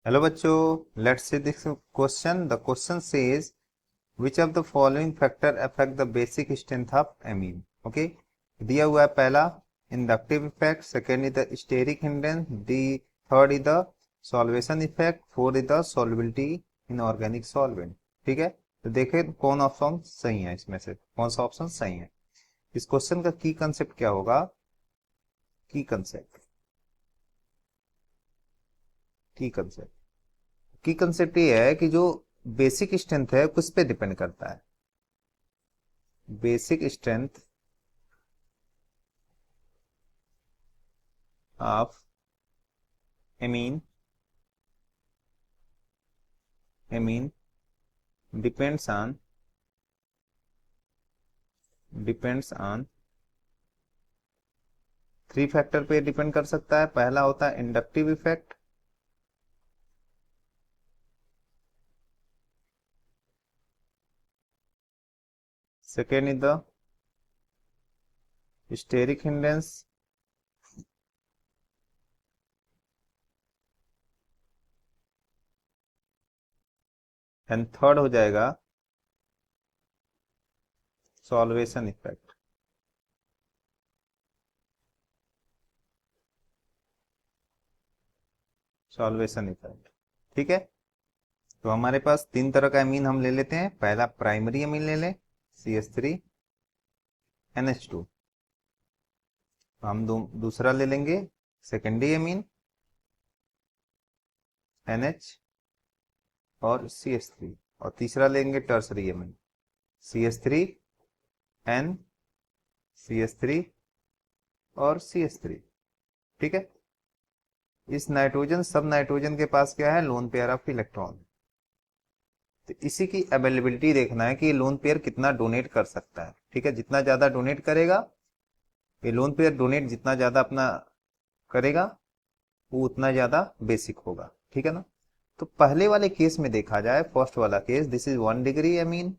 Hello बच्चों, let's see this question. The question says which of the following factor affect the basic strength of amine. Okay, दिया हुआ है पहला inductive effect, second is the steric hindrance, the third is the solvation effect, fourth is the solubility in organic solvent. ठीक है, तो देखें कौन option सही है, इसमें से कौन सा ऑप्शन सही है. इस क्वेश्चन का की कंसेप्ट क्या होगा? की कंसेप्ट की कंसेप्ट की कंसेप्ट ये है कि जो बेसिक स्ट्रेंथ है किस पे डिपेंड करता है. Basic strength of amine amine depends on three factor पे डिपेंड कर सकता है. पहला होता है inductive effect, second is the steric hindrance, and third हो जाएगा सॉल्वेशन इफेक्ट. Solvation effect. ठीक है, तो हमारे पास तीन तरह का अमीन हम ले लेते हैं. पहला प्राइमरी अमीन ले लें, CH3NH2. हम दूसरा ले लेंगे सेकेंडरी अमीन, NH और CH3. और तीसरा लेंगे टर्सरी अमीन, CH3N, CH3 और CH3. ठीक है, इस नाइट्रोजन सब नाइट्रोजन के पास क्या है? Lone pair of electron. तो इसी की अवेलेबिलिटी देखना है कि ये लोन पेयर कितना डोनेट कर सकता है. ठीक है, जितना ज्यादा डोनेट करेगा, ये लोन पेयर डोनेट जितना ज्यादा अपना करेगा वो उतना ज्यादा बेसिक होगा. ठीक है ना. तो पहले वाले केस में देखा जाए, फर्स्ट वाला case, this is 1 degree amine,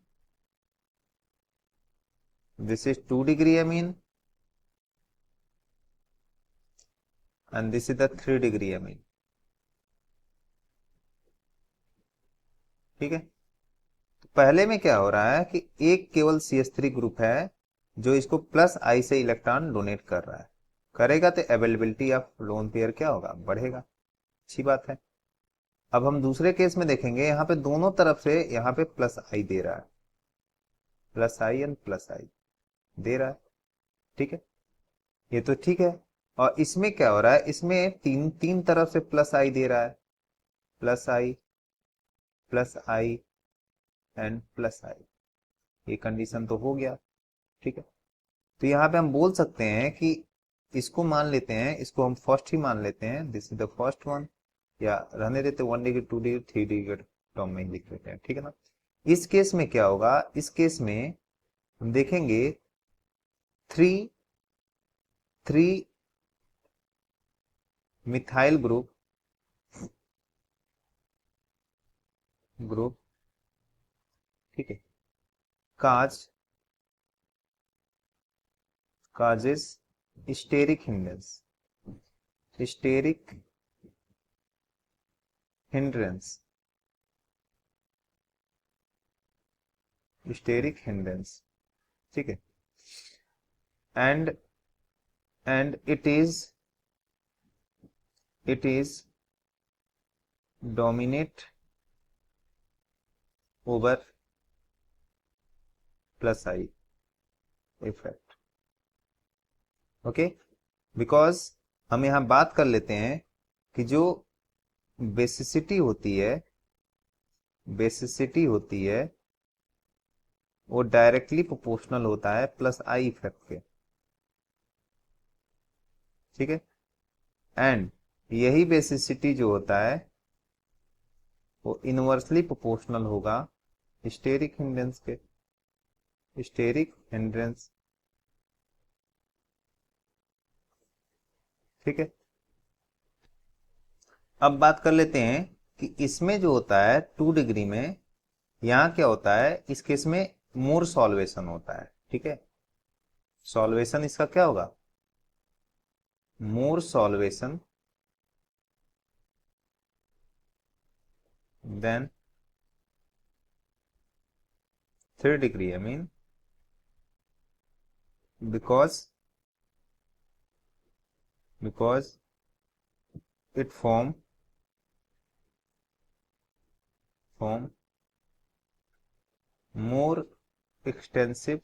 this is 2 degree amine, and this is the 3 degree amine. ठीक है, तो पहले में क्या हो रहा है कि एक केवल CH3 ग्रुप है जो इसको प्लस आई से इलेक्ट्रॉन डोनेट कर रहा है. करेगा तो अवेलेबिलिटी ऑफ लोन पेयर क्या होगा? बढ़ेगा. अच्छी बात है. अब हम दूसरे केस में देखेंगे, यहाँ पे दोनों तरफ से यहाँ पे प्लस आई दे रहा है, प्लस आई एंड प्लस आई दे रहा है. ठीक है, ये तो ठीक है. और इसमें क्या हो रहा है? इसमें तीन तीन तरफ से प्लस आई दे रहा है, plus I, plus I and plus I. ये कंडीशन तो हो गया. ठीक है, तो यहाँ पे हम बोल सकते हैं कि इसको मान लेते हैं, इसको हम फर्स्ट ही मान लेते हैं, this is the first one, या रहने देते 1 डिग्री, 2 डिग्री, 3 डिग्री टर्म में ही लिख लेते हैं. ठीक है ना. इस केस में क्या होगा? इस केस में हम देखेंगे थ्री थ्री मिथाइल ग्रुप. ठीक है, cause causes steric hindrance, steric hindrance steric hindrance. ठीक है, and and it is dominate over plus I effect. Okay, because हम यहां बात कर लेते हैं कि जो बेसिसिटी होती है, बेसिसिटी होती है वो डायरेक्टली प्रोपोर्शनल होता है प्लस आई इफेक्ट के. ठीक है, एंड यही बेसिसिटी जो होता है वो इनवर्सली प्रोपोर्शनल होगा स्टेरिक हिंड्रेंस के. Steric hindrance. ठीक है, अब बात कर लेते हैं कि इसमें जो होता है 2 डिग्री में, यहां क्या होता है? इस केस में मोर सॉल्वेशन होता है. ठीक है, सॉल्वेशन इसका क्या होगा? मोर solvation then 3 degree, I mean, because it form more extensive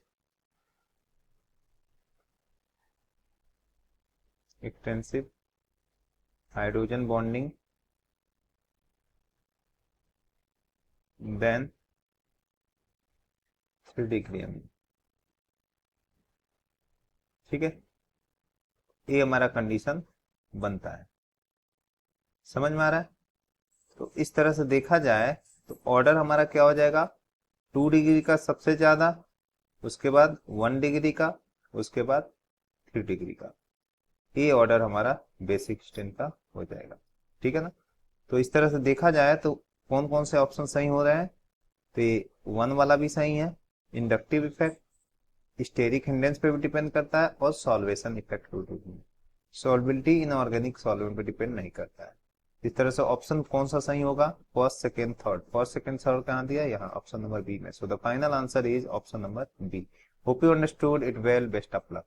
hydrogen bonding than 3 degree, I mean, ठीक है, ये हमारा कंडीशन बनता है। समझ में आ रहा है? तो इस तरह से देखा जाए तो ऑर्डर हमारा क्या हो जाएगा, 2 डिग्री का सबसे ज्यादा, उसके बाद 1 डिग्री का, उसके बाद 3 डिग्री का। ये ऑर्डर हमारा बेसिक स्ट्रेन का हो जाएगा। ठीक है ना? तो इस तरह से देखा जाए तो कौन कौन से ऑप्शन सही हो रहे हैं, तो ये 1 वाला भी सही है, इंडक्टिव इफेक्ट, स्टेरिक हिंडेंस पे भी डिपेंड करता है, और सॉल्वेशन इफेक्ट पे, सॉल्बिलिटी इन ऑर्गेनिक सॉल्वेंट पे डिपेंड नहीं करता है। इस तरह से ऑप्शन कौन सा सही होगा, first second third. First second third कहाँ दिया, यहाँ ऑप्शन नंबर बी में। So the final answer is option number B. Hope you understood it well, best of luck.